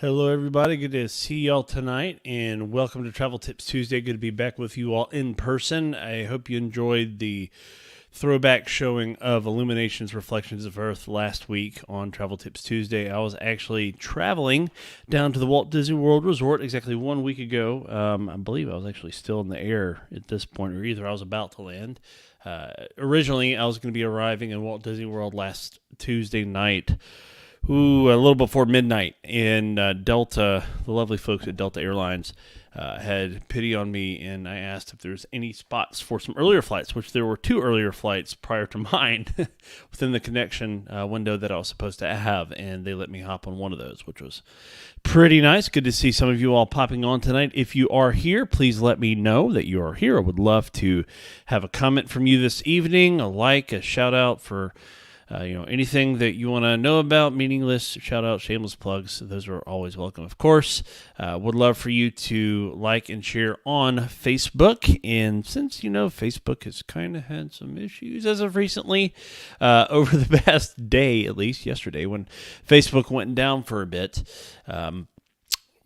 Hello, everybody. Good to see y'all tonight, and welcome to Travel Tips Tuesday. Good to be back with you all in person. I hope you enjoyed the throwback showing of Illuminations Reflections of Earth last week on Travel Tips Tuesday. I was actually traveling down to the Walt Disney World Resort exactly 1 week ago. I believe I was actually still in the air at this point, or either I was about to land. Originally, I was going to be arriving in Walt Disney World last Tuesday night, a little before midnight, and Delta, the lovely folks at Delta Airlines, had pity on me, and I asked if there's any spots for some earlier flights, which there were 2 earlier flights prior to mine within the connection window that I was supposed to have, and they let me hop on one of those, which was pretty nice. Good to see some of you all popping on tonight. If you are here, please let me know that you are here. I would love to have a comment from you this evening, a like, a shout out for anything that you want to know about, meaningless, shout out, shameless plugs, those are always welcome, of course. Would love for you to like and share on Facebook. And since, Facebook has kind of had some issues as of recently, over the past day, at least yesterday, when Facebook went down for a bit,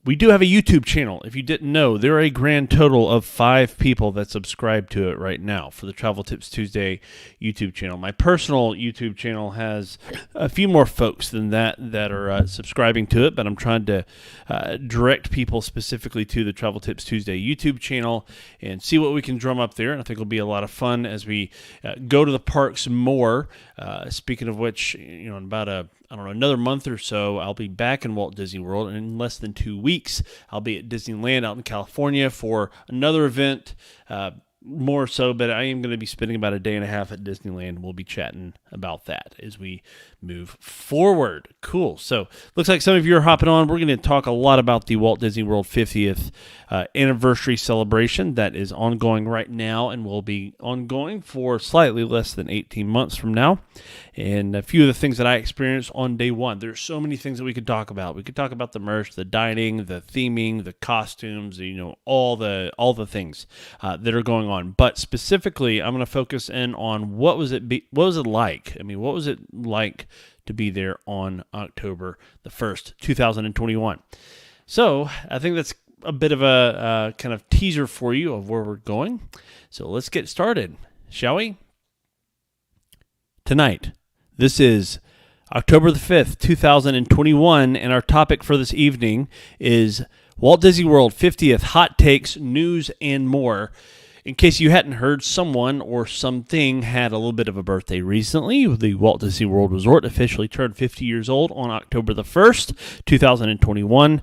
we do have a YouTube channel. If you didn't know, there are a grand total of 5 people that subscribe to it right now for the Travel Tips Tuesday YouTube channel. My personal YouTube channel has a few more folks than that are subscribing to it, but I'm trying to direct people specifically to the Travel Tips Tuesday YouTube channel and see what we can drum up there. And I think it'll be a lot of fun as we go to the parks more. Speaking of which, in about another month or so, I'll be back in Walt Disney World, and in less than 2 weeks, I'll be at Disneyland out in California for another event, more so, but I am going to be spending about a day and a half at Disneyland. We'll be chatting about that as we move forward. Cool. So, looks like some of you are hopping on. We're going to talk a lot about the Walt Disney World 50th anniversary celebration that is ongoing right now and will be ongoing for slightly less than 18 months from now. And a few of the things that I experienced on day one. There's so many things that we could talk about. We could talk about the merch, the dining, the theming, the costumes, all the things that are going on. But specifically, I'm going to focus in on what was it like? What was it like to be there on October the 1st, 2021? So I think that's a bit of a kind of teaser for you of where we're going. So let's get started, shall we? Tonight, this is October the 5th, 2021, and our topic for this evening is Walt Disney World 50th Hot Takes, News, and More. In case you hadn't heard, someone or something had a little bit of a birthday recently. The Walt Disney World Resort officially turned 50 years old on October the 1st, 2021.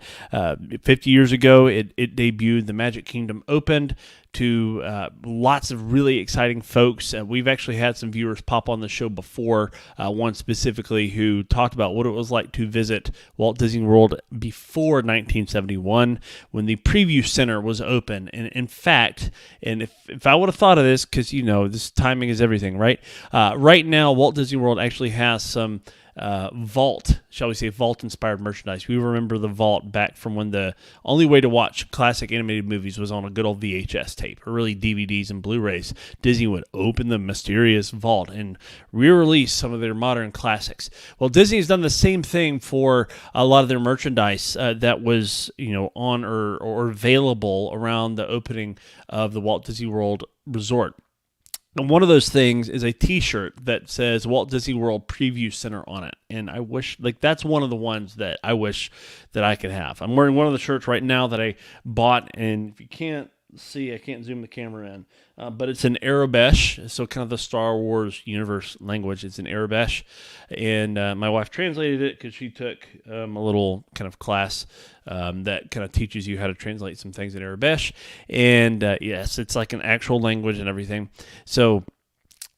50 years ago, it debuted. The Magic Kingdom opened to lots of really exciting folks. We've actually had some viewers pop on the show before, one specifically who talked about what it was like to visit Walt Disney World before 1971 when the preview center was open. And in fact, and if I would have thought of this, because this timing is everything, right? Right now, Walt Disney World actually has some vault-inspired merchandise. We remember the vault back from when the only way to watch classic animated movies was on a good old VHS tape, or really DVDs and Blu-rays. Disney would open the mysterious vault and re-release some of their modern classics. Well, Disney has done the same thing for a lot of their merchandise that was, on or available around the opening of the Walt Disney World Resort. And one of those things is a T-shirt that says Walt Disney World Preview Center on it. And I wish, that's one of the ones that I wish that I could have. I'm wearing one of the shirts right now that I bought, and if you can't see, I can't zoom the camera in, but it's in Arabesh, so kind of the Star Wars universe language. It's in Arabesh, and my wife translated it because she took a little kind of class that kind of teaches you how to translate some things in Arabesh, and yes, it's like an actual language and everything. So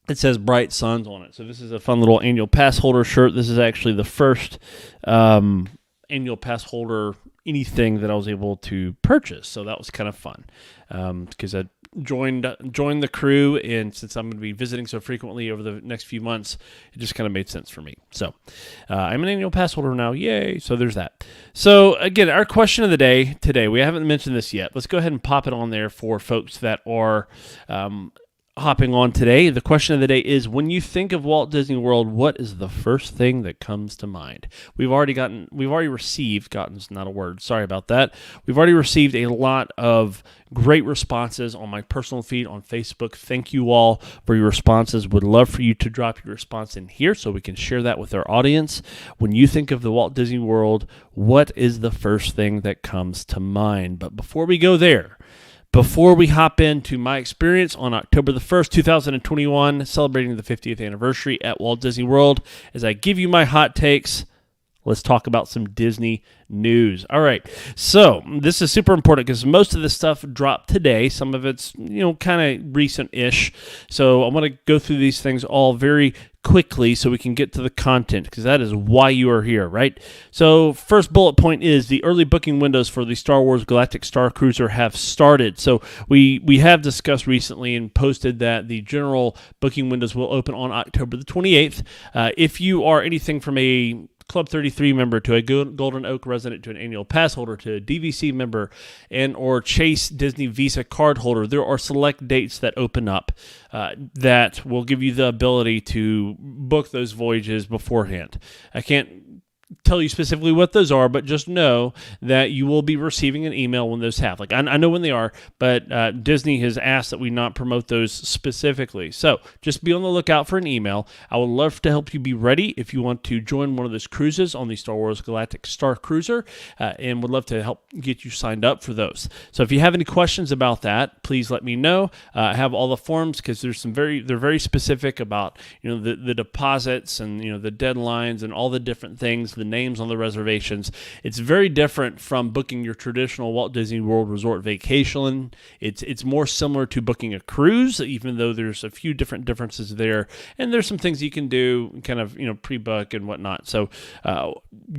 it says Bright Suns on it. So this is a fun little annual pass holder shirt. This is actually the first annual pass holder anything that I was able to purchase. So that was kind of fun because I joined the crew, and since I'm going to be visiting so frequently over the next few months, it just kind of made sense for me. So I'm an annual pass holder now. Yay. So there's that. So again, our question of the day today, we haven't mentioned this yet. Let's go ahead and pop it on there for folks that are hopping on today. The question of the day is, when you think of Walt Disney World, what is the first thing that comes to mind? We've already received, gotten's not a word, sorry about that. We've already received a lot of great responses on my personal feed on Facebook. Thank you all for your responses. Would love for you to drop your response in here so we can share that with our audience. When you think of the Walt Disney World, what is the first thing that comes to mind? But before we go there, before we hop into my experience on October the 1st, 2021, celebrating the 50th anniversary at Walt Disney World, as I give you my hot takes, let's talk about some Disney news. All right, so this is super important because most of this stuff dropped today. Some of it's, kind of recent-ish. So I want to go through these things all very quickly so we can get to the content, because that is why you are here, right? So first bullet point is the early booking windows for the Star Wars Galactic Star Cruiser have started. So we have discussed recently and posted that the general booking windows will open on October the 28th. If you are anything from a Club 33 member to a Golden Oak resident to an annual pass holder to a DVC member and or Chase Disney Visa card holder, there are select dates that open up that will give you the ability to book those voyages beforehand. I can't tell you specifically what those are, but just know that you will be receiving an email when those have. I know when they are, but Disney has asked that we not promote those specifically. So just be on the lookout for an email. I would love to help you be ready if you want to join one of those cruises on the Star Wars Galactic Star Cruiser, and would love to help get you signed up for those. So if you have any questions about that, please let me know. I have all the forms because they're very specific about the deposits and the deadlines and all the different things, the names on the reservations. It's very different from booking your traditional Walt Disney World Resort vacation. It's more similar to booking a cruise, even though there's a few different differences there, and there's some things you can do kind of pre-book and whatnot. So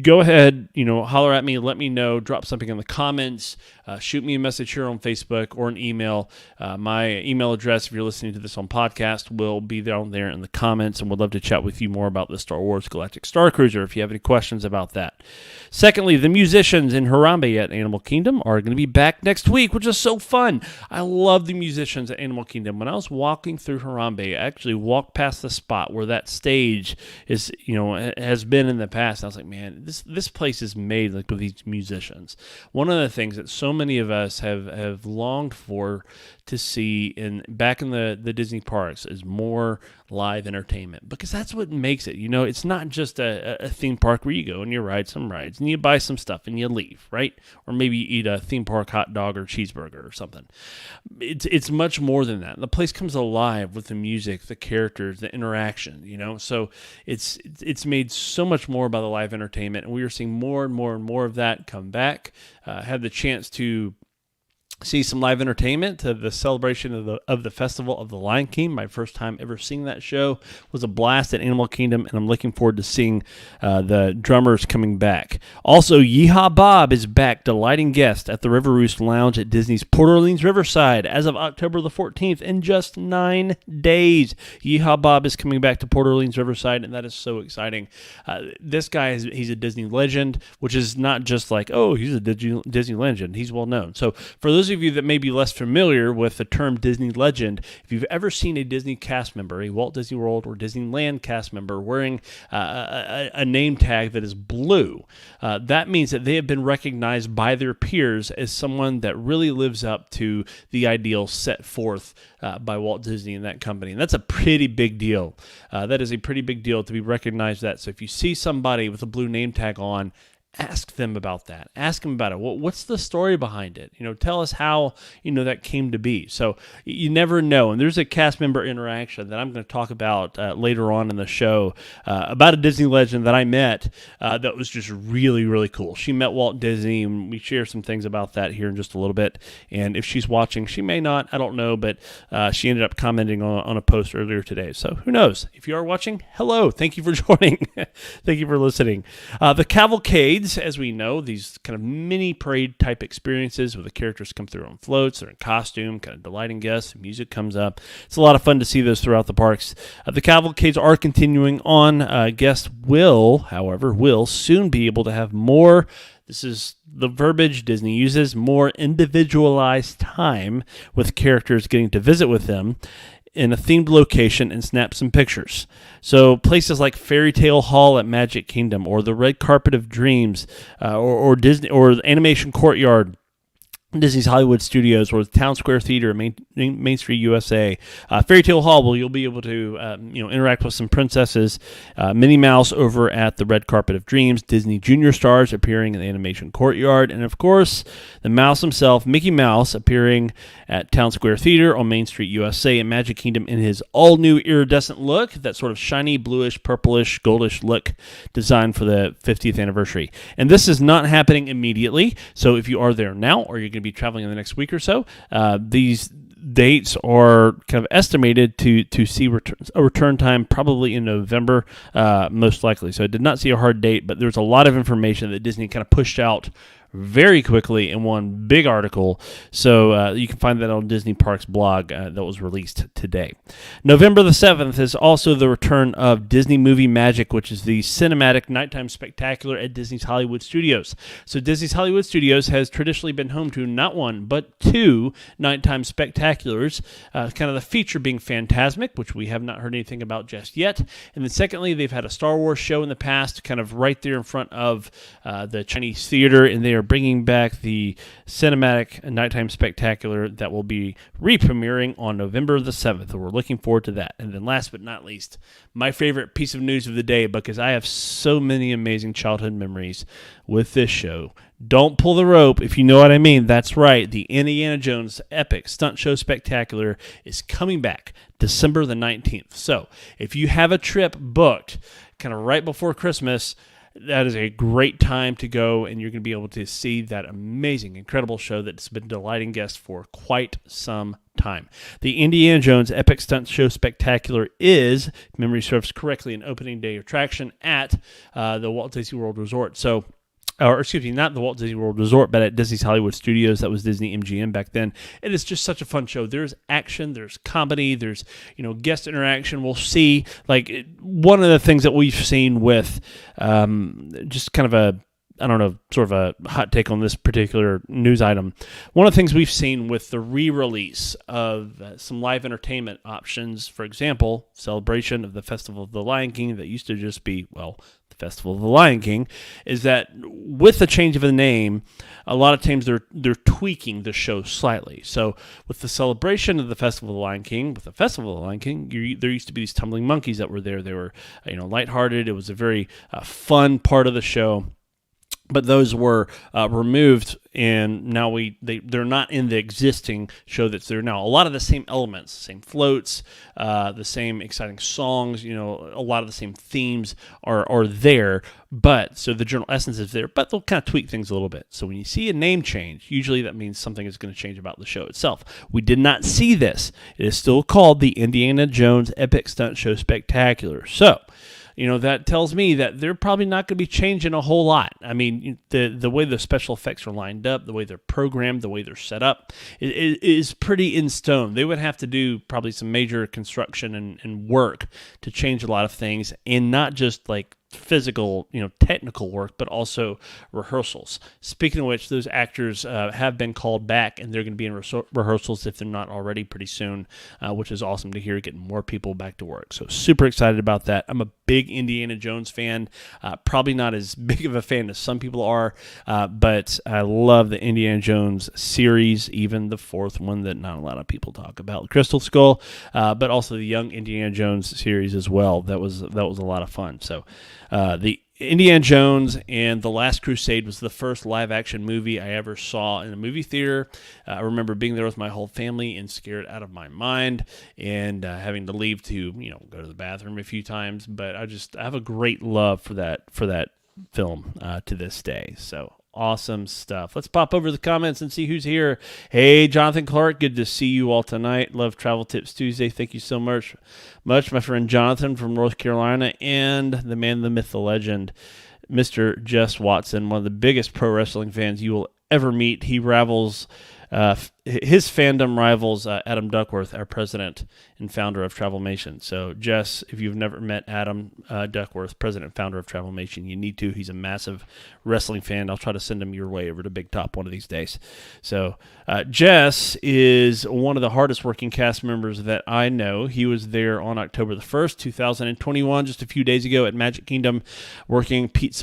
go ahead, holler at me, let me know, drop something in the comments, shoot me a message here on Facebook or an email. My email address, if you're listening to this on podcast, will be down there in the comments, and would love to chat with you more about the Star Wars Galactic Star Cruiser if you have any questions about that. Secondly, the musicians in Harambe at Animal Kingdom are going to be back next week, which is so fun. I love the musicians at Animal Kingdom. When I was walking through Harambe, I actually walked past the spot where that stage is, has been in the past. I was like, man, this place is made with these musicians. One of the things that so many of us have longed for to see back in the Disney parks is more live entertainment, because that's what makes it. It's not just a theme park where you go and you ride some rides and you buy some stuff and you leave, right? Or maybe you eat a theme park hot dog or cheeseburger or something. It's much more than that. The place comes alive with the music, the characters, the interaction, So it's made so much more by the live entertainment, and we are seeing more and more and more of that come back. Had the chance to see some live entertainment to the celebration of the Festival of the Lion King. My first time ever seeing that show was a blast at Animal Kingdom, and I'm looking forward to seeing the drummers coming back. Also, Yeehaw Bob is back, delighting guests at the River Roost Lounge at Disney's Port Orleans Riverside as of October the 14th in just 9 days. Yeehaw Bob is coming back to Port Orleans Riverside, and that is so exciting. This guy, he's a Disney legend, which is not just like, oh, he's a Disney legend. He's well known. So for those of you that may be less familiar with the term Disney legend, if you've ever seen a Disney cast member, a Walt Disney World or Disneyland cast member wearing a name tag that is blue, that means that they have been recognized by their peers as someone that really lives up to the ideal set forth by Walt Disney and that company. And that's a pretty big deal. That is a pretty big deal to be recognized that. So if you see somebody with a blue name tag on, ask them about that. Ask them about it. What's the story behind it? Tell us how, that came to be. So you never know. And there's a cast member interaction that I'm going to talk about later on in the show about a Disney legend that I met that was just really, really cool. She met Walt Disney, and we share some things about that here in just a little bit. And if she's watching, she may not, I don't know, but she ended up commenting on a post earlier today. So who knows? If you are watching, hello. Thank you for joining. Thank you for listening. The cavalcades, as we know, these kind of mini parade type experiences where the characters come through on floats, they're in costume, kind of delighting guests, music comes up. It's a lot of fun to see those throughout the parks. The cavalcades are continuing on. Guests will soon be able to have more, this is the verbiage Disney uses, more individualized time with characters getting to visit with them. in a themed location and snap some pictures. So places like Fairy Tale Hall at Magic Kingdom, or the Red Carpet of Dreams, or Disney, or Animation Courtyard, Disney's Hollywood Studios, or the Town Square Theater, Main Street, USA. Fairy Tale Hall, where you'll be able to interact with some princesses. Minnie Mouse over at the Red Carpet of Dreams. Disney Junior stars appearing in the Animation Courtyard. And, of course, the mouse himself, Mickey Mouse, appearing at Town Square Theater on Main Street, USA, and Magic Kingdom in his all-new iridescent look, that sort of shiny, bluish, purplish, goldish look designed for the 50th anniversary. And this is not happening immediately, so if you are there now, or you're going to be traveling in the next week or so, these dates are kind of estimated to see a return time probably in November, most likely. So I did not see a hard date, but there's a lot of information that Disney kind of pushed out very quickly in one big article. So you can find that on Disney Parks blog that was released today. November the 7th is also the return of Disney Movie Magic, which is the cinematic nighttime spectacular at Disney's Hollywood Studios. So Disney's Hollywood Studios has traditionally been home to not one, but two nighttime spectaculars, kind of the feature being Fantasmic, which we have not heard anything about just yet. And then secondly, they've had a Star Wars show in the past, kind of right there in front of the Chinese theater, and they are bringing back the cinematic nighttime spectacular that will be re-premiering on November the 7th. We're looking forward to that. And then last but not least, my favorite piece of news of the day, because I have so many amazing childhood memories with this show. Don't pull the rope, if you know what I mean. That's right. The Indiana Jones Epic Stunt Show Spectacular is coming back December the 19th. So if you have a trip booked kind of right before Christmas, that is a great time to go, and you're going to be able to see that amazing, incredible show that's been delighting guests for quite some time. The Indiana Jones Epic Stunt Show Spectacular is, if memory serves correctly, an opening day attraction at the Walt Disney World Resort. So, or excuse me, not the Walt Disney World Resort, but at Disney's Hollywood Studios. That was Disney MGM back then. It is just such a fun show. There's action, there's comedy, there's guest interaction. We'll see, like, one of the things that we've seen with just kind of a, I don't know, sort of a hot take on this particular news item. One of the things we've seen with the re-release of some live entertainment options, for example, celebration of the Festival of the Lion King that used to just be, well, the Festival of the Lion King, is that with the change of the name, a lot of times they're tweaking the show slightly. So with the celebration of the Festival of the Lion King, with the Festival of the Lion King, there used to be these tumbling monkeys that were there. They were, lighthearted. It was a very fun part of the show. But those were removed, and now they're not in the existing show that's there now. A lot of the same elements, same floats, the same exciting songs, a lot of the same themes are there. But so the general essence is there, but they'll kind of tweak things a little bit. So when you see a name change, usually that means something is going to change about the show itself. We did not see this. It is still called the Indiana Jones Epic Stunt Show Spectacular. So, that tells me that they're probably not going to be changing a whole lot. I mean, the way the special effects are lined up, the way they're programmed, the way they're set up, is pretty in stone. They would have to do probably some major construction and work to change a lot of things, and not just like physical, technical work, but also rehearsals. Speaking of which, those actors have been called back, and they're going to be in rehearsals if they're not already pretty soon, which is awesome to hear, getting more people back to work. So super excited about that. I'm a big Indiana Jones fan, probably not as big of a fan as some people are, but I love the Indiana Jones series, even the fourth one that not a lot of people talk about, Crystal Skull, but also the Young Indiana Jones series as well. That was a lot of fun. So the Indiana Jones and The Last Crusade was the first live-action movie I ever saw in a movie theater. I remember being there with my whole family and scared out of my mind, and having to leave to go to the bathroom a few times. But I have a great love for that film to this day. So awesome stuff. Let's pop over the comments and see who's here. Hey, Jonathan Clark, good to see you all tonight. Love Travel Tips Tuesday. Thank you so much, my friend Jonathan from North Carolina, and the man, the myth, the legend, Mr. Jess Watson, one of the biggest pro wrestling fans you will ever meet. He rivals his fandom rivals Adam Duckworth, our president and founder of Travelmation. So, Jess, if you've never met Adam Duckworth, president and founder of Travelmation, you need to. He's a massive wrestling fan. I'll try to send him your way over to Big Top one of these days. So, Jess is one of the hardest working cast members that I know. He was there on October the 1st, 2021, just a few days ago at Magic Kingdom, working Pete's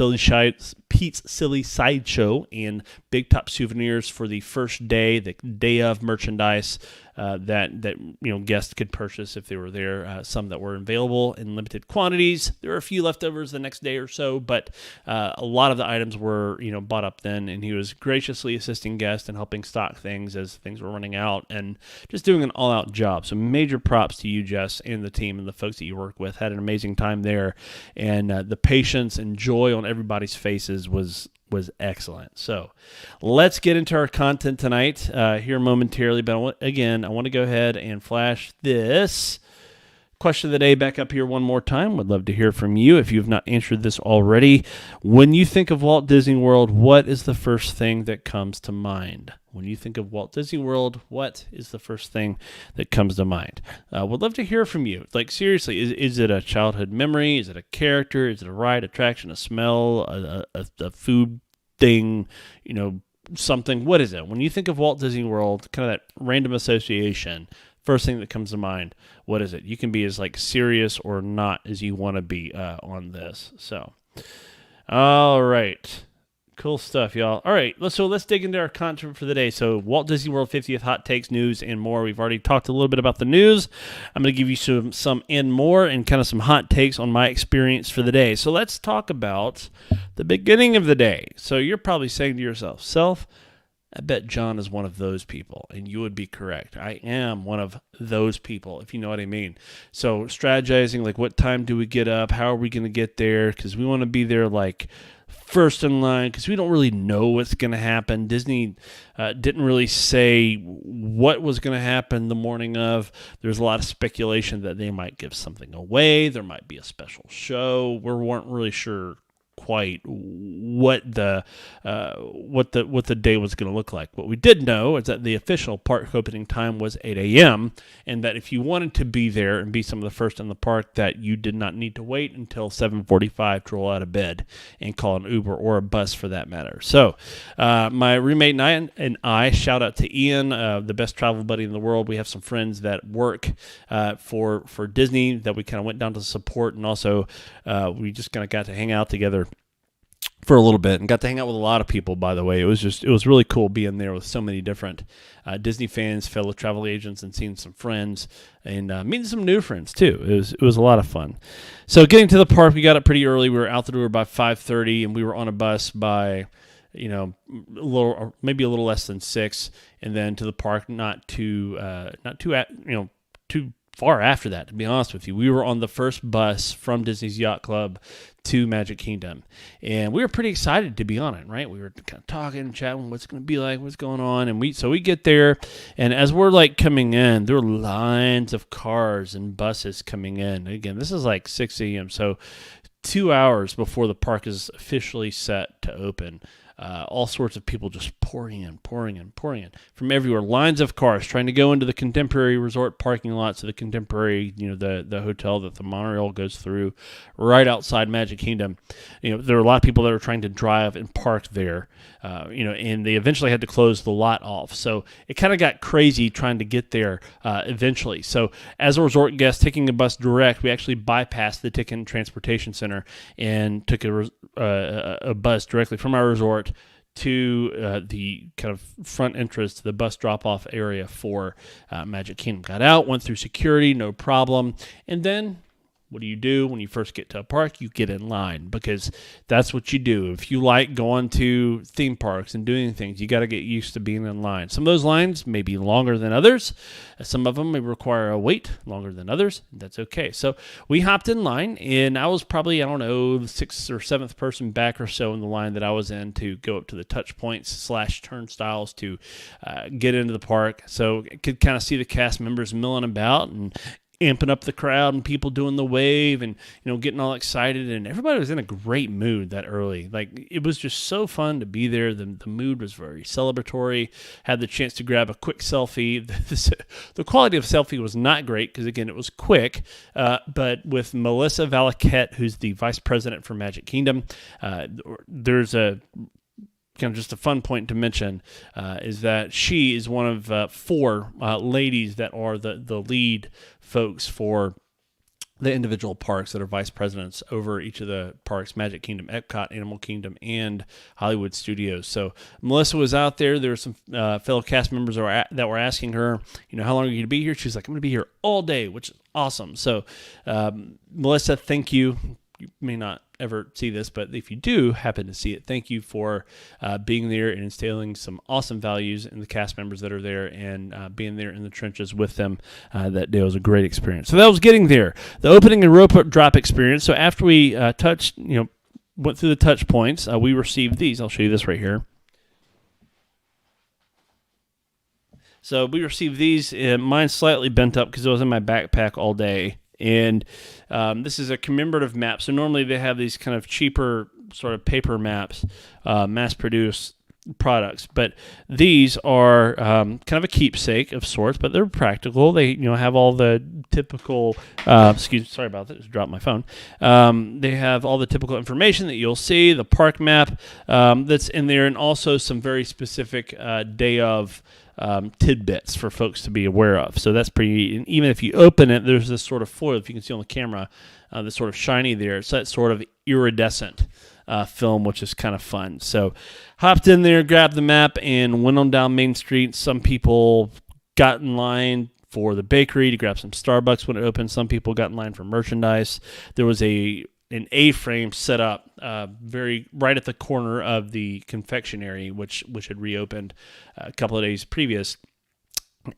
Silly Sideshow and Big Top Souvenirs for the first day, the day of merchandise that guests could purchase if they were there. Some that were available in limited quantities. There were a few leftovers the next day or so, but a lot of the items were bought up then, and he was graciously assisting guests and helping stock things as things were running out, and just doing an all-out job. So major props to you, Jess, and the team and the folks that you work with. Had an amazing time there, and the patience and joy on everybody's faces was excellent. So let's get into our content tonight here momentarily. But I want to go ahead and flash this question of the day back up here one more time. Would love to hear from you if you've not answered this already. When you think of Walt Disney World, what is the first thing that comes to mind? When you think of Walt Disney World, what is the first thing that comes to mind? Would love to hear from you. Like, seriously, is it a childhood memory? Is it a character? Is it a ride, attraction, a smell, a food thing, something? What is it? When you think of Walt Disney World, kind of that random association, first thing that comes to mind, what is it? You can be as serious or not as you want to be on this. So, all right. Cool stuff, y'all. All right, let's dig into our content for the day. So, Walt Disney World 50th hot takes, news, and more. We've already talked a little bit about the news. I'm going to give you some and more, and kind of some hot takes on my experience for the day. So, let's talk about the beginning of the day. So, you're probably saying to yourself, Self, I bet John is one of those people, and you would be correct. I am one of those people, if you know what I mean. So, strategizing, what time do we get up? How are we going to get there? Because we want to be there, first in line, because we don't really know what's going to happen. Disney didn't really say what was going to happen the morning of. There's a lot of speculation that they might give something away. There might be a special show. We weren't really sure quite what the day was going to look like. What we did know is that the official park opening time was 8 a.m. and that if you wanted to be there and be some of the first in the park, that you did not need to wait until 7:45 to roll out of bed and call an Uber or a bus for that matter. So my roommate and I, shout out to Ian, the best travel buddy in the world. We have some friends that work for Disney that we kind of went down to support, and also we just kind of got to hang out together for a little bit and got to hang out with a lot of people, by the way. It was really cool being there with so many different Disney fans, fellow travel agents, and seeing some friends and meeting some new friends too. It was a lot of fun. So getting to the park, we got up pretty early. We were out the door by 5:30, and we were on a bus by maybe a little less than 6, and then to the park not too far after that, to be honest with you. We were on the first bus from Disney's Yacht Club to Magic Kingdom, and we were pretty excited to be on it, right? We were kind of talking and chatting, what's going to be like, what's going on, and we get there, and as we're coming in, there were lines of cars and buses coming in. Again, this is 6 a.m., so 2 hours before the park is officially set to open. All sorts of people just pouring in from everywhere. Lines of cars trying to go into the Contemporary Resort parking lot. So the Contemporary, the hotel that the monorail goes through right outside Magic Kingdom. There were a lot of people that were trying to drive and park there, and they eventually had to close the lot off. So it kind of got crazy trying to get there eventually. So as a resort guest taking a bus direct, we actually bypassed the Ticket and Transportation Center and took a bus directly from our resort to the kind of front entrance to the bus drop-off area for Magic Kingdom. Got out, went through security, no problem, and then what do you do when you first get to a park? You get in line, because that's what you do. If you like going to theme parks and doing things, you got to get used to being in line. Some of those lines may be longer than others. Some of them may require a wait longer than others. That's okay. So we hopped in line, and I was probably, the 6th or 7th person back or so in the line that I was in to go up to the touch points / turnstiles to get into the park. So I could kind of see the cast members milling about, and amping up the crowd and people doing the wave and, getting all excited, and everybody was in a great mood that early. Like, it was just so fun to be there. The mood was very celebratory. Had the chance to grab a quick selfie. The quality of selfie was not great because, again, it was quick, but with Melissa Valaquette, who's the vice president for Magic Kingdom, there's a kind of just a fun point to mention is that she is one of 4 ladies that are the lead folks for the individual parks that are vice presidents over each of the parks: Magic Kingdom, Epcot, Animal Kingdom, and Hollywood Studios. So Melissa was out there. There were some fellow cast members that were asking her, how long are you going to be here? She was like, I'm going to be here all day, which is awesome. So Melissa, thank you. You may not ever see this, but if you do happen to see it, thank you for being there and instilling some awesome values in the cast members that are there, and being there in the trenches with them that day. Was a great experience. So that was getting there. The opening and rope drop experience. So after we went through the touch points, we received these. I'll show you this right here. So we received these. Mine's slightly bent up because it was in my backpack all day. And this is a commemorative map. So normally they have these kind of cheaper sort of paper maps, mass-produced products. But these are kind of a keepsake of sorts, but they're practical. They have all the typical, sorry about that, just dropped my phone. They have all the typical information that you'll see, the park map that's in there, and also some very specific day of tidbits for folks to be aware of. So that's pretty neat. And even if you open it, there's this sort of foil, if you can see on the camera, that's sort of shiny there. It's that sort of iridescent film, which is kind of fun. So hopped in there, grabbed the map, and went on down Main Street. Some people got in line for the bakery to grab some Starbucks when it opened. Some people got in line for merchandise. There was an A-frame set up very right at the corner of the confectionery, which had reopened a couple of days previous.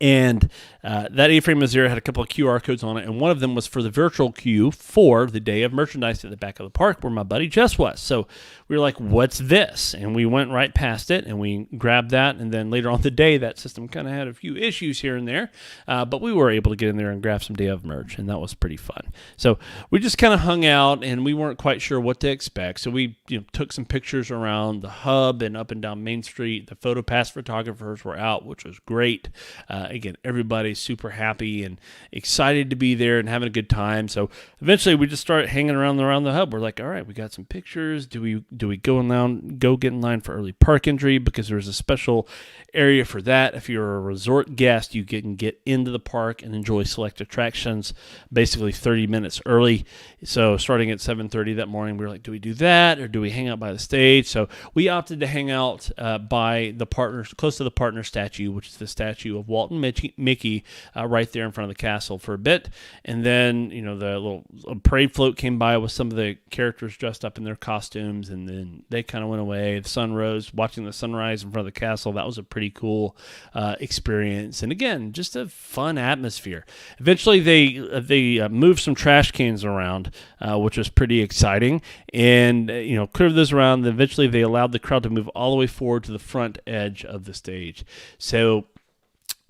And that A-frame was there, had a couple of QR codes on it, and one of them was for the virtual queue for the day of merchandise at the back of the park where my buddy Jess was. So we were like, what's this? And we went right past it, and we grabbed that, and then later on the day, that system kind of had a few issues here and there, but we were able to get in there and grab some day of merch, and that was pretty fun. So we just kind of hung out, and we weren't quite sure what to expect, so we took some pictures around the hub and up and down Main Street. The PhotoPass photographers were out, which was great. Again, everybody's super happy and excited to be there and having a good time. So eventually we just started hanging around the hub. We're like, all right, we got some pictures. Do we go get in line for early park entry? Because there's a special area for that. If you're a resort guest, you can get into the park and enjoy select attractions basically 30 minutes early. So starting at 7:30 that morning, we were like, do we do that or do we hang out by the stage? So we opted to hang out by the partners, close to the partner statue, which is the statue of Walt and Mickey right there in front of the castle for a bit. And then, the little parade float came by with some of the characters dressed up in their costumes, and then they kind of went away. The sun rose, watching the sunrise in front of the castle. That was a pretty cool experience. And again, just a fun atmosphere. Eventually, they moved some trash cans around, which was pretty exciting. And, cleared those around. And eventually, they allowed the crowd to move all the way forward to the front edge of the stage. So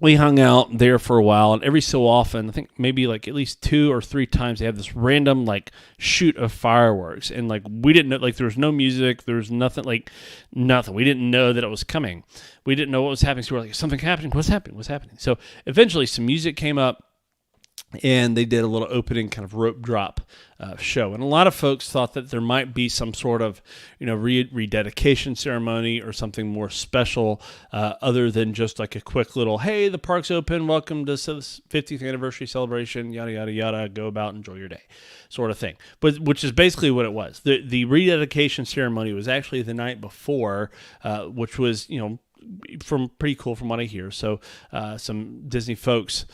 we hung out there for a while, and every so often, I think maybe like at least 2 or 3 times, they have this random like shoot of fireworks, and like we didn't know, like there was no music, there was nothing. We didn't know that it was coming. We didn't know what was happening. So we're like, is something happening? What's happening? So eventually, some music came up, and they did a little opening kind of rope drop show. And a lot of folks thought that there might be some sort of, rededication ceremony or something more special other than just like a quick little, hey, the park's open, welcome to this 50th anniversary celebration, yada, yada, yada, go about, enjoy your day sort of thing. But which is basically what it was. The rededication ceremony was actually the night before, which was, pretty cool from what I hear. So some Disney folks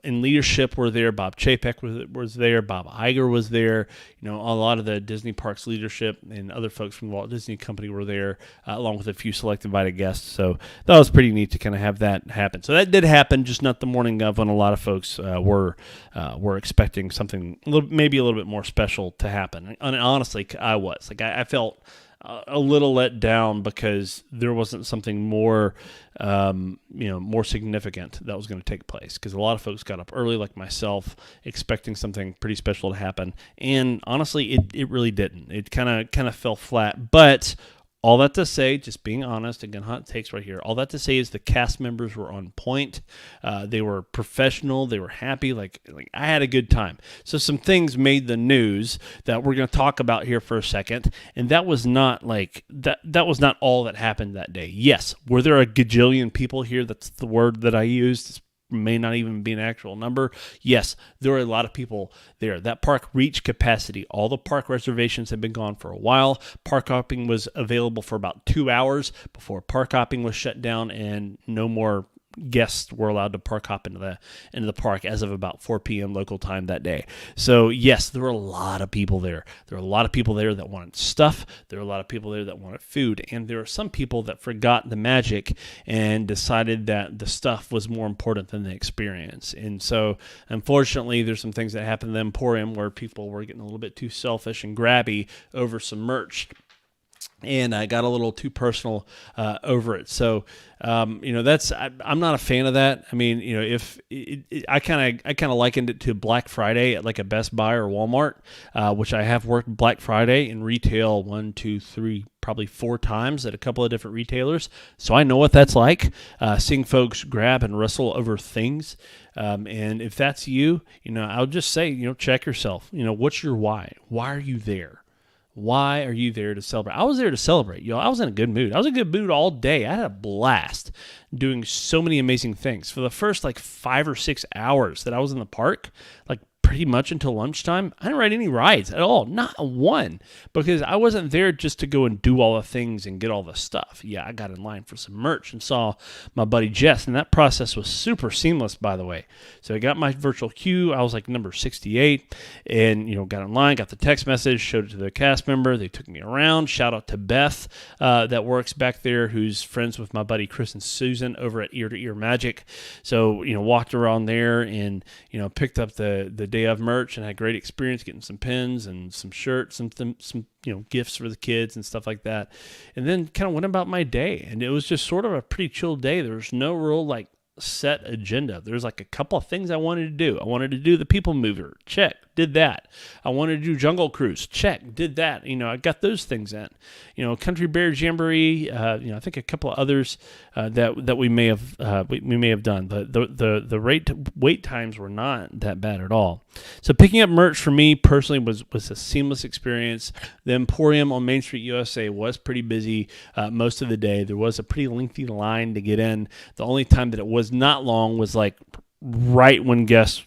in leadership were there. Bob Chapek was there. Bob Iger was there. A lot of the Disney Parks leadership and other folks from the Walt Disney Company were there, along with a few select invited guests. So that was pretty neat to kind of have that happen. So that did happen, just not the morning of, when a lot of folks were expecting something maybe a little bit more special to happen. And honestly, I was. Like I felt a little let down because there wasn't something more, more significant that was going to take place. Because a lot of folks got up early, like myself, expecting something pretty special to happen, and honestly, it really didn't. It kind of fell flat. But all that to say, just being honest, again, hot takes right here. All that to say is the cast members were on point. They were professional. They were happy. Like I had a good time. So some things made the news that we're going to talk about here for a second. And that was not that was not all that happened that day. Yes, were there a gajillion people here? That's the word that I used. May not even be an actual number. Yes, there were a lot of people there. That park reached capacity. All the park reservations had been gone for a while. Park hopping was available for about 2 hours before park hopping was shut down, and no more guests were allowed to park hop into the park as of about 4 p.m. local time that day. So yes, there were a lot of people there. There were a lot of people there that wanted stuff. There were a lot of people there that wanted food. And there were some people that forgot the magic and decided that the stuff was more important than the experience. And so unfortunately, there's some things that happened in the Emporium where people were getting a little bit too selfish and grabby over some merch. And I got a little too personal over it. So, I'm not a fan of that. I mean, if I kind of likened it to Black Friday at like a Best Buy or Walmart, which I have worked Black Friday in retail 1, 2, 3, probably 4 times at a couple of different retailers. So I know what that's like, seeing folks grab and wrestle over things. And if that's you, I would just say, check yourself. What's your why? Why are you there? Why are you there to celebrate? I was there to celebrate. I was in a good mood. I was in a good mood all day. I had a blast doing so many amazing things. For the first 5 or 6 hours that I was in the park, pretty much until lunchtime, I didn't ride any rides at all. Not one. Because I wasn't there just to go and do all the things and get all the stuff. Yeah, I got in line for some merch and saw my buddy Jess, and that process was super seamless, by the way. So I got my virtual queue. I was number 68, and, got in line, got the text message, showed it to the cast member. They took me around. Shout out to Beth that works back there, who's friends with my buddy Chris and Susan over at Ear to Ear Magic. So, walked around there and, picked up the day of merch and had a great experience getting some pins and some shirts, some gifts for the kids and stuff like that. And then kind of went about my day, and it was just sort of a pretty chill day. There was no real set agenda. There's a couple of things I wanted to do. I wanted to do the People Mover. Check. Did that. I wanted to do Jungle Cruise. Check. Did that. I got those things in. Country Bear Jamboree. I think a couple of others that we may have done. But the wait times were not that bad at all. So picking up merch for me personally was a seamless experience. The Emporium on Main Street USA was pretty busy most of the day. There was a pretty lengthy line to get in. The only time that it was not long was right when guests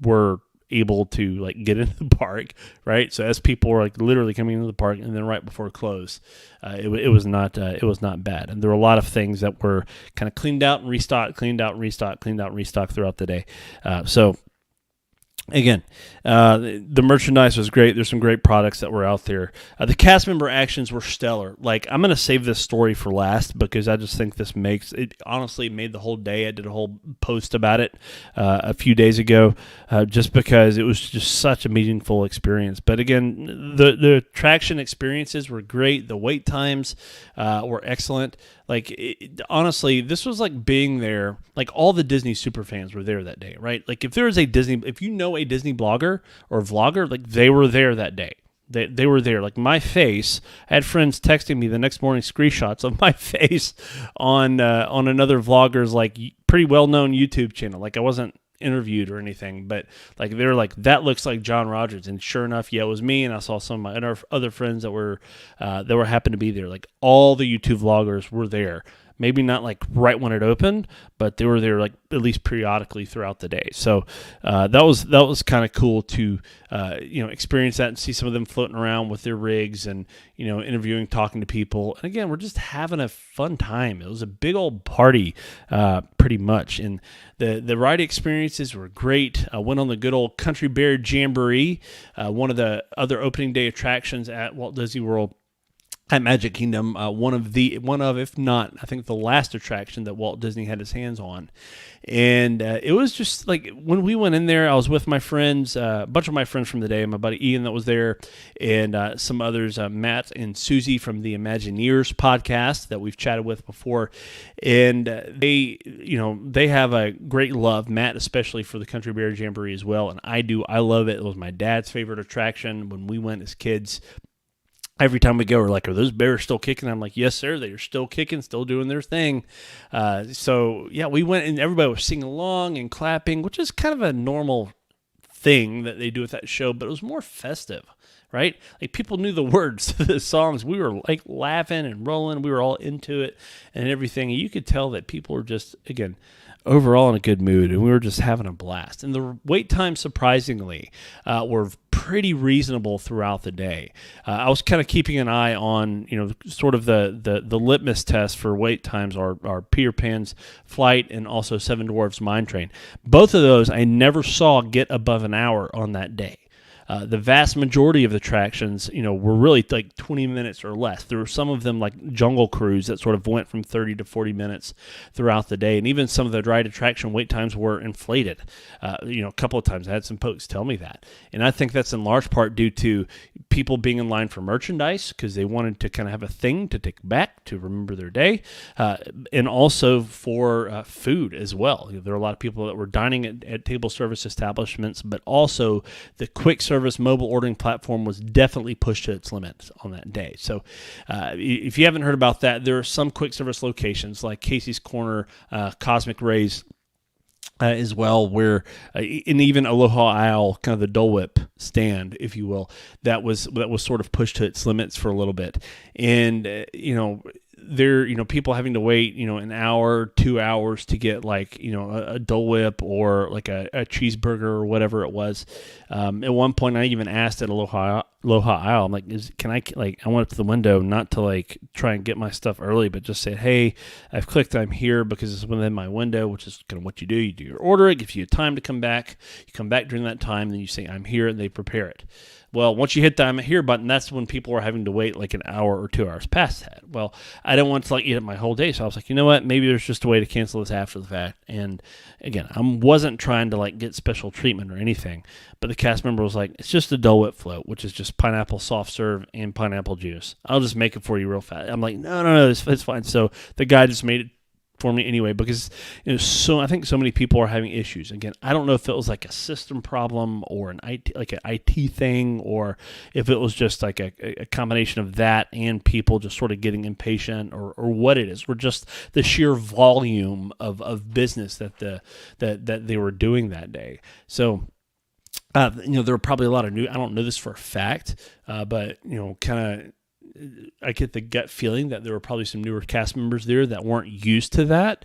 were able to get into the park, right? So as people were literally coming into the park, and then right before close, it was not bad. And there were a lot of things that were kind of cleaned out and restocked, throughout the day. So again, the merchandise was great. There's some great products that were out there. The cast member actions were stellar. I'm going to save this story for last because I just think this makes it. Honestly, made the whole day. I did a whole post about it a few days ago, just because it was just such a meaningful experience. But again, the attraction experiences were great. The wait times were excellent. Honestly, this was being there. All the Disney superfans were there that day, right? If there is a Disney blogger or vlogger, they were there that day. They were there. My face, I had friends texting me the next morning screenshots of my face on another vlogger's pretty well-known YouTube channel. I wasn't interviewed or anything, but they were that looks like John Rogers, and sure enough, yeah, it was me. And I saw some of my other friends that were happened to be there. All the YouTube vloggers were there. Maybe not right when it opened, but they were there at least periodically throughout the day. So that was kind of cool to experience that and see some of them floating around with their rigs and interviewing, talking to people. And again, we're just having a fun time. It was a big old party, pretty much. And the ride experiences were great. I went on the good old Country Bear Jamboree, one of the other opening day attractions at Walt Disney World. at Magic Kingdom, one of, if not, I think the last attraction that Walt Disney had his hands on. And it was just like, when we went in there, I was with my friends, a bunch of my friends from the day, my buddy Ian that was there, and some others, Matt and Susie from the Imagineers podcast that we've chatted with before. And they have a great love, Matt especially, for the Country Bear Jamboree as well. And I do. I love it. It was my dad's favorite attraction when we went as kids. Every time we go, we're like, are those bears still kicking? I'm like, yes, sir. They are still kicking, still doing their thing. So, yeah, we went and everybody was singing along and clapping, which is kind of a normal thing that they do with that show, but it was more festive, right? Like, people knew the words to the songs. We were, like, laughing and rolling. We were all into it and everything. And you could tell that people were just, again, overall in a good mood, and we were just having a blast. And the wait times, surprisingly, were pretty reasonable throughout the day. I was kind of keeping an eye on, sort of the litmus test for wait times are Peter Pan's Flight and also Seven Dwarfs Mine Train. Both of those I never saw get above an hour on that day. The vast majority of the attractions, were really like 20 minutes or less. There were some of them like Jungle Cruise that sort of went from 30 to 40 minutes throughout the day. And even some of the ride attraction wait times were inflated. A couple of times I had some folks tell me that. And I think that's in large part due to people being in line for merchandise because they wanted to kind of have a thing to take back to remember their day. And also for food as well. There are a lot of people that were dining at table service establishments, but also the quick service mobile ordering platform was definitely pushed to its limits on that day. So if you haven't heard about that, there are some quick service locations like Casey's Corner, Cosmic Rays, as well, where and even Aloha Isle, kind of the Dole Whip stand, if you will, that was sort of pushed to its limits for a little bit. And people having to wait, an hour, 2 hours to get like, a Dole Whip or like a cheeseburger or whatever it was. At one point I even asked at Aloha Isle, I'm like, I went up to the window not to like try and get my stuff early, but just say, hey, I've clicked I'm here because it's within my window, which is kind of what you do. You do your order, it gives you time to come back. You come back during that time, then you say I'm here, and they prepare it. Well, once you hit the I'm here button, that's when people are having to wait like an hour or 2 hours past that. Well, I didn't want to like eat up my whole day, so I was like, you know what? Maybe there's just a way to cancel this after the fact. And again, I wasn't trying to like get special treatment or anything, but the cast member was like, it's just a Dole Whip float, which is just pineapple soft serve and pineapple juice. I'll just make it for you real fast. I'm like, no, it's fine. So the guy just made it for me anyway, because I think so many people are having issues. Again, I don't know if it was like a system problem or an IT thing, or if it was just like a combination of that and people just sort of getting impatient, or what it is, or just the sheer volume of business that they were doing that day. So there were probably a lot of I don't know this for a fact, but kind of I get the gut feeling that there were probably some newer cast members there that weren't used to that,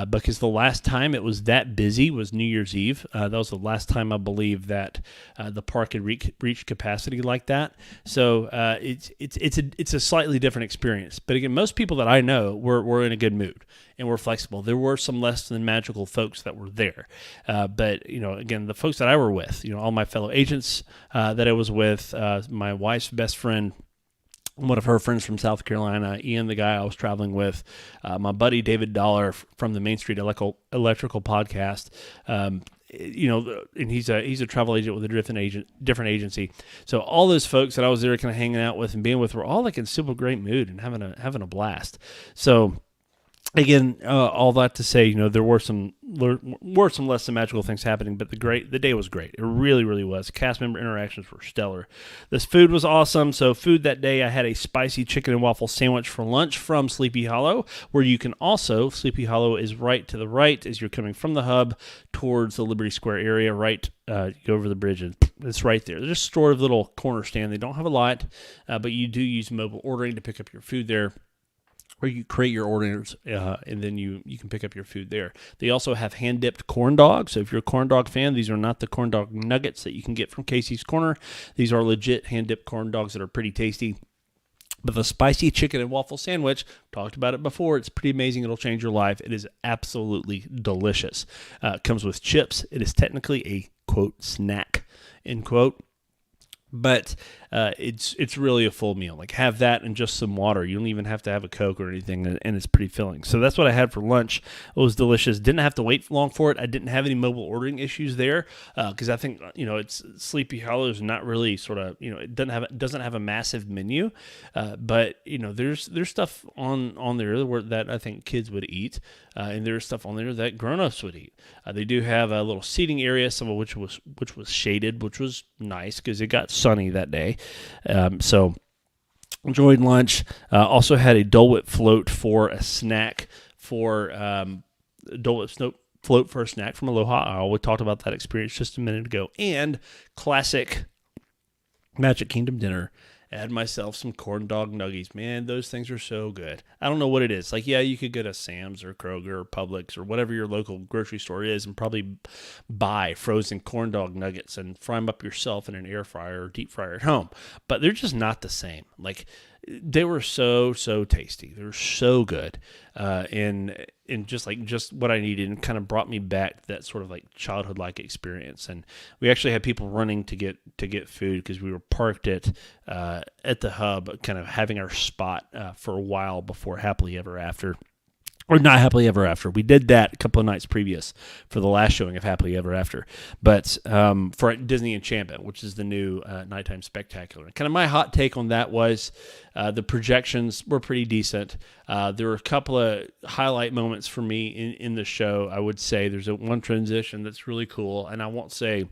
because the last time it was that busy was New Year's Eve. That was the last time I believe that the park had reached capacity like that. So it's a slightly different experience. But again, most people that I know were in a good mood and were flexible. There were some less than magical folks that were there, but again, the folks that I were with, all my fellow agents that I was with, my wife's best friend, one of her friends from South Carolina, Ian, the guy I was traveling with, my buddy David Dollar from the Main Street Electrical podcast, and he's a travel agent with a different agency. So all those folks that I was there kind of hanging out with and being with were all like in super great mood and having a blast. So again, all that to say, there were some less than magical things happening, but the day was great. It really, really was. Cast member interactions were stellar. This food was awesome. So food that day, I had a spicy chicken and waffle sandwich for lunch from Sleepy Hollow, where you can also, Sleepy Hollow is right to the right as you're coming from the hub towards the Liberty Square area, right, you go over the bridge and it's right there. They're just sort of little corner stand. They don't have a lot, but you do use mobile ordering to pick up your food there, where you create your orders and then you can pick up your food there. They also have hand-dipped corn dogs. So if you're a corn dog fan, these are not the corn dog nuggets that you can get from Casey's Corner. These are legit hand-dipped corn dogs that are pretty tasty. But the spicy chicken and waffle sandwich, talked about it before, it's pretty amazing. It'll change your life. It is absolutely delicious. It comes with chips. It is technically a, quote, snack, end quote. But it's really a full meal. Like, have that and just some water. You don't even have to have a Coke or anything, and it's pretty filling. So that's what I had for lunch. It was delicious. Didn't have to wait long for it. I didn't have any mobile ordering issues there because I think it's Sleepy Hollow is not really sort of it doesn't have a massive menu, but there's stuff on there that I think kids would eat, and there's stuff on there that grown-ups would eat. They do have a little seating area, some of which was shaded, which was nice because it got sunny that day. So enjoyed lunch. Also had a Dole Whip float for a snack Dole Whip float for a snack from Aloha. We talked about that experience just a minute ago. And classic Magic Kingdom dinner. I had myself some corn dog nuggies. Man, those things are so good. I don't know what it is. Like, yeah, you could go to Sam's or Kroger or Publix or whatever your local grocery store is and probably buy frozen corn dog nuggets and fry them up yourself in an air fryer or deep fryer at home. But they're just not the same. Like, they were so tasty. They were so good, and just what I needed, and kind of brought me back to that sort of like childhood like experience. And we actually had people running to get food because we were parked at the hub, kind of having our spot for a while before Happily Ever After. Or not Happily Ever After. We did that a couple of nights previous for the last showing of Happily Ever After. But for Disney Enchantment, which is the new nighttime spectacular. Kind of my hot take on that was the projections were pretty decent. There were a couple of highlight moments for me in the show. I would say there's one transition that's really cool, and I won't say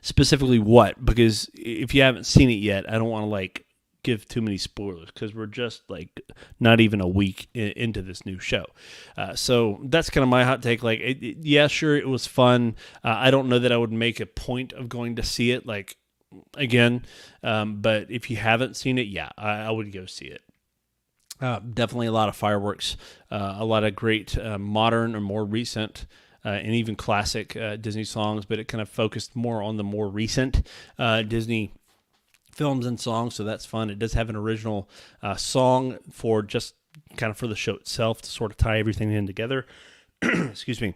specifically what, because if you haven't seen it yet, I don't want to give too many spoilers because we're just not even a week into this new show. So that's kind of my hot take. Yeah, sure, it was fun. I don't know that I would make a point of going to see it again. But if you haven't seen it, yeah, I would go see it. Definitely a lot of fireworks, a lot of great modern or more recent and even classic Disney songs, but it kind of focused more on the more recent Disney films and songs, so that's fun. It does have an original song for just kind of for the show itself to sort of tie everything in together. Excuse me.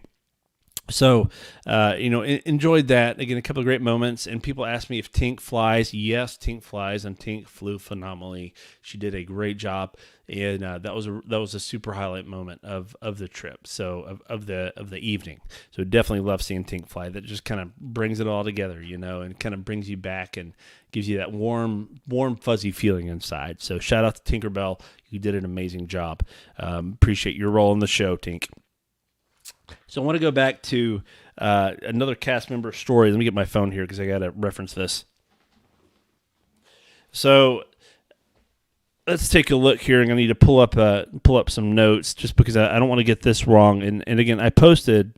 So, enjoyed that. Again, a couple of great moments, and people asked me if Tink flies. Yes, Tink flies, and Tink flew phenomenally. She did a great job, and that was a super highlight moment of the trip. So of the evening. So definitely love seeing Tink fly. That just kind of brings it all together, and kind of brings you back and gives you that warm, fuzzy feeling inside. So shout out to Tinkerbell. You did an amazing job. Appreciate your role in the show, Tink. So I want to go back to another cast member story. Let me get my phone here because I got to reference this. So let's take a look here. I'm going to need to pull up some notes just because I don't want to get this wrong. And again, I posted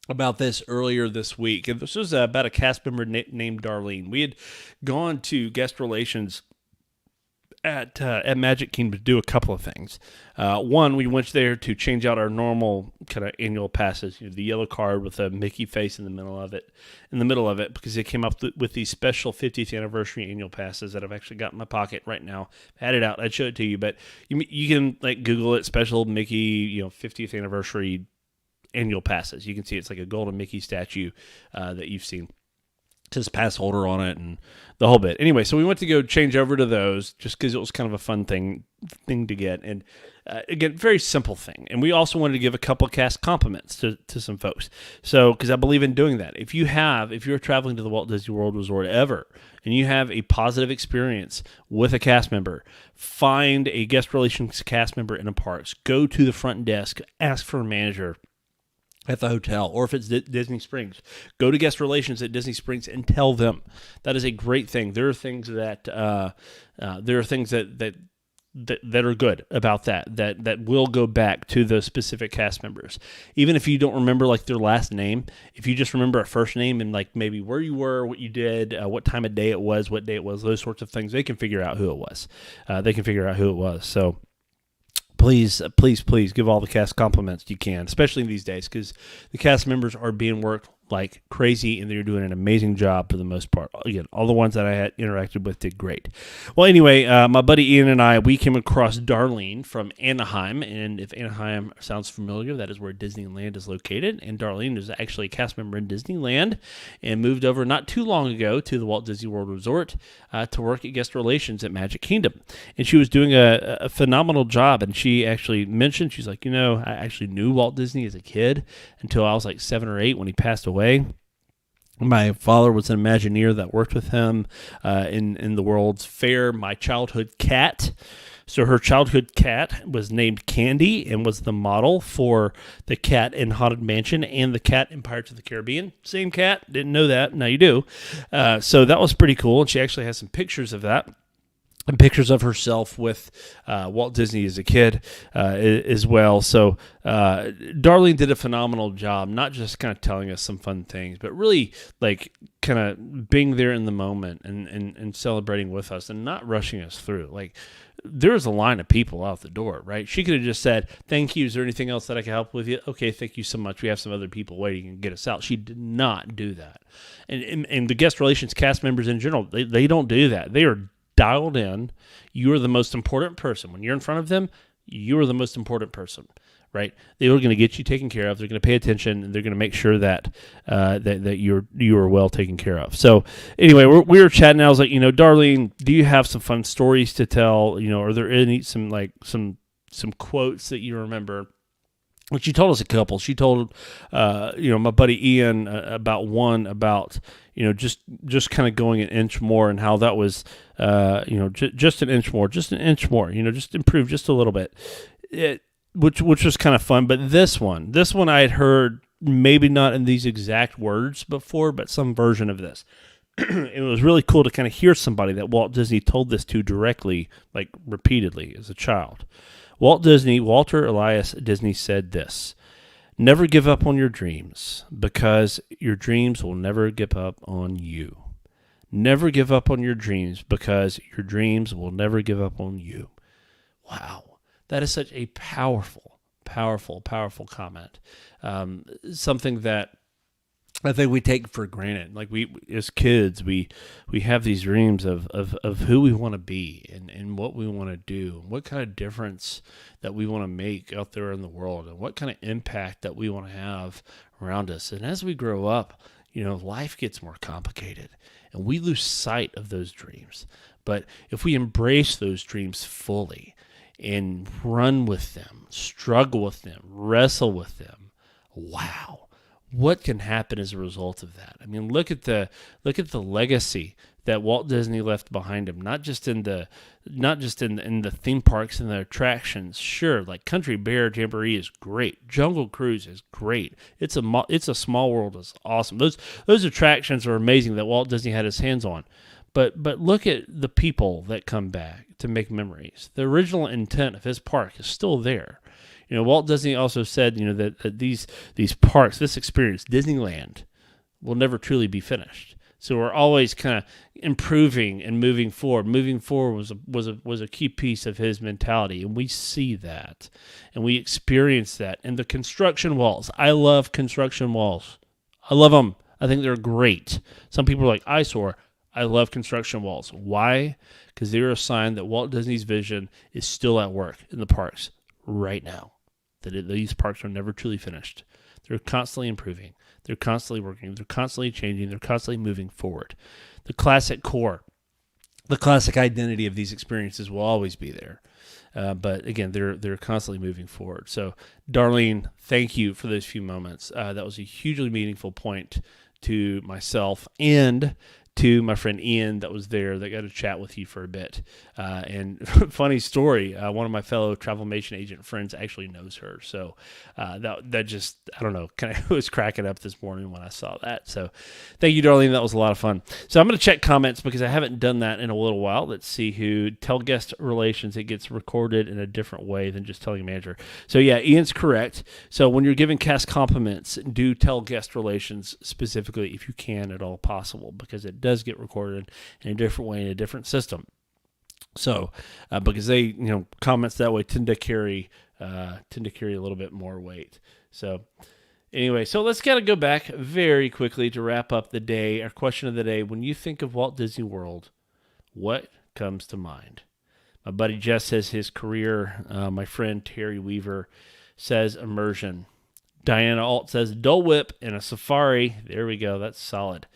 about this earlier this week. And this was about a cast member named Darlene. We had gone to guest relations at Magic Kingdom to do a couple of things. One, we went there to change out our normal kind of annual passes, the yellow card with a Mickey face in the middle of it, because they came up with these special 50th anniversary annual passes that I've actually got in my pocket right now. I had it out. I'd show it to you, but you can Google it, special Mickey, 50th anniversary annual passes. You can see it's like a golden Mickey statue that you've seen. Says pass holder on it and the whole bit. Anyway, so we went to go change over to those just because it was kind of a fun thing to get. And again, very simple thing. And we also wanted to give a couple of cast compliments to some folks. So, because I believe in doing that. If you're traveling to the Walt Disney World Resort ever, and you have a positive experience with a cast member, find a guest relations cast member in a parks. Go to the front desk, ask for a manager at the hotel, or if it's Disney Springs, go to guest relations at Disney Springs and tell them. That is a great thing. There are things that that are good about that will go back to those specific cast members. Even if you don't remember their last name, if you just remember a first name and maybe where you were, what you did, what time of day it was, what day it was, those sorts of things, they can figure out who it was. So please give all the cast compliments you can, especially these days, because the cast members are being worked like crazy, and they're doing an amazing job for the most part. Again, all the ones that I had interacted with did great. Well, anyway, my buddy Ian and we came across Darlene from Anaheim, and if Anaheim sounds familiar, that is where Disneyland is located, and Darlene is actually a cast member in Disneyland and moved over not too long ago to the Walt Disney World Resort to work at guest relations at Magic Kingdom, and she was doing a phenomenal job, and she actually mentioned, she's like, I actually knew Walt Disney as a kid until I was like 7 or 8 when he passed away. My father was an Imagineer that worked with him in the World's Fair. My childhood cat, so her childhood cat was named Candy and was the model for the cat in Haunted Mansion and the cat in Pirates of the Caribbean. Same cat, didn't know that, now you do. So that was pretty cool, and she actually has some pictures of that. And pictures of herself with Walt Disney as a kid as well. So Darlene did a phenomenal job, not just kind of telling us some fun things, but really like kind of being there in the moment and celebrating with us and not rushing us through. Like there's a line of people out the door, right? She could have just said, thank you. Is there anything else that I can help with you? Okay, thank you so much. We have some other people waiting and get us out. She did not do that. And the guest relations cast members in general, they don't do that. They are dialed in. You are the most important person. When you're in front of them, you are the most important person, right? They are going to get you taken care of. They're going to pay attention, and they're going to make sure that that you are well taken care of. So anyway, we were chatting. I was like, Darlene, do you have some fun stories to tell? Are there any some quotes that you remember? Well, she told us a couple. She told, my buddy Ian about just kind of going an inch more, and how that was, just an inch more, just improve just a little bit, which was kind of fun. But this one I had heard maybe not in these exact words before, but some version of this. It was really cool to kind of hear somebody that Walt Disney told this to directly, like repeatedly as a child. Walter Elias Disney said this: never give up on your dreams, because your dreams will never give up on you. Never give up on your dreams, because your dreams will never give up on you. Wow. That is such a powerful, powerful, powerful comment. Something that I think we take for granted. Like we, as kids, we have these dreams of who we want to be and what we want to do, and what kind of difference that we want to make out there in the world, and what kind of impact that we want to have around us. And as we grow up, life gets more complicated, and we lose sight of those dreams. But if we embrace those dreams fully and run with them, struggle with them, wrestle with them, wow, what can happen as a result of that? I mean, look at the legacy that Walt Disney left behind him. Not just in the theme parks and the attractions. Sure, like Country Bear Jamboree is great. Jungle Cruise is great. It's a Small World is awesome. Those attractions are amazing that Walt Disney had his hands on. But look at the people that come back to make memories. The original intent of his park is still there. Walt Disney also said, that these parks, this experience, Disneyland, will never truly be finished. So we're always kind of improving and moving forward. Moving forward was a key piece of his mentality, and we see that, and we experience that. And the construction walls, I love construction walls. I love them. I think they're great. Some people are like, eyesore. I love construction walls. Why? Because they're a sign that Walt Disney's vision is still at work in the parks right now. That these parks are never truly finished. They're constantly improving. They're constantly working. They're constantly changing. They're constantly moving forward. The classic core, the classic identity of these experiences will always be there. But again, they're constantly moving forward. So, Darlene, thank you for those few moments. That was a hugely meaningful point to myself and to my friend Ian that was there, that got to chat with you for a bit. And funny story, one of my fellow Travelmation agent friends actually knows her. So that just, I don't know, kind of was cracking up this morning when I saw that. So thank you, Darlene. That was a lot of fun. So I'm going to check comments because I haven't done that in a little while. Let's see who. Tell guest relations, it gets recorded in a different way than just telling a manager. So yeah, Ian's correct. So when you're giving cast compliments, do tell guest relations specifically if you can at all possible, because it does get recorded in a different way in a different system. So because they, comments that way tend to carry a little bit more weight. So Anyway, so let's kind of go back very quickly to wrap up the day. Our question of the day: when you think of Walt Disney World, what comes to mind? My buddy Jess says his career. My friend Terry Weaver says immersion. Diana Alt says Dole Whip and a safari. There we go. That's solid.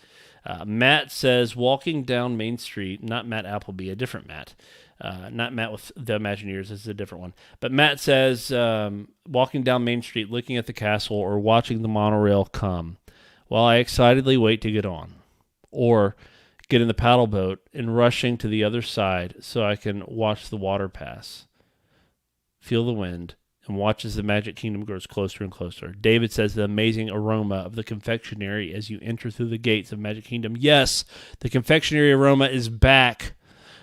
Matt says walking down Main Street. Not Matt Appleby, a different Matt. Not Matt with the Imagineers. This is a different one. But Matt says walking down Main Street, looking at the castle, or watching the monorail come while I excitedly wait to get on. Or get in the paddle boat and rushing to the other side so I can watch the water pass, feel the wind, and watch as the Magic Kingdom grows closer and closer. David says the amazing aroma of the confectionery as you enter through the gates of Magic Kingdom. Yes, the confectionery aroma is back.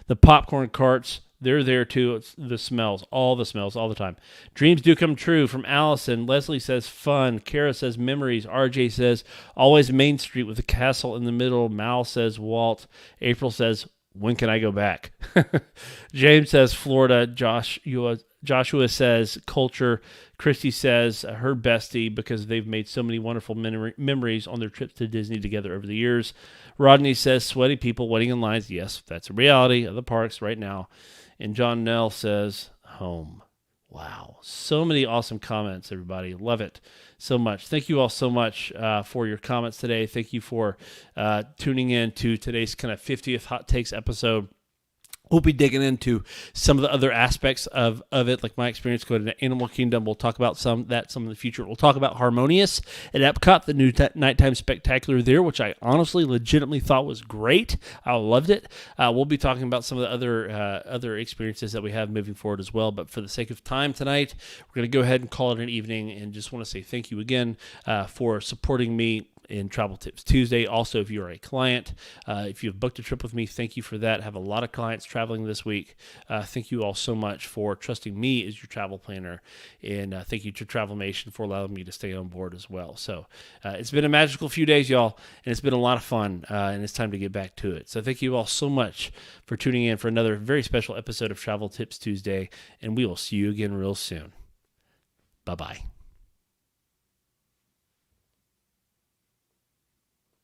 The popcorn carts, they're there too. It's the smells, all the time. Dreams do come true from Allison. Leslie says fun. Kara says memories. RJ says always Main Street with the castle in the middle. Mal says Walt. April says, when can I go back? James says Florida. Joshua says culture. Christy says her bestie because they've made so many wonderful memories on their trips to Disney together over the years. Rodney says sweaty people waiting in lines. Yes, that's a reality of the parks right now. And John Nell says home. Wow. So many awesome comments, everybody. Love it so much. Thank you all so much for your comments today. Thank you for tuning in to today's kind of 50th Hot Takes episode. We'll be digging into some of the other aspects of it, like my experience going to Animal Kingdom. We'll talk about some in the future. We'll talk about Harmonious at Epcot, the new nighttime spectacular there, which I honestly, legitimately thought was great. I loved it. We'll be talking about some of the other experiences that we have moving forward as well. But for the sake of time tonight, we're going to go ahead and call it an evening, and just want to say thank you again for supporting me in Travel Tips Tuesday. Also, if you're a client, if you've booked a trip with me, thank you for that. I have a lot of clients traveling this week. Thank you all so much for trusting me as your travel planner, and thank you to Travelmation for allowing me to stay on board as well. So it's been a magical few days, y'all, and it's been a lot of fun, and it's time to get back to it. So thank you all so much for tuning in for another very special episode of Travel Tips Tuesday, and we will see you again real soon. Bye-bye.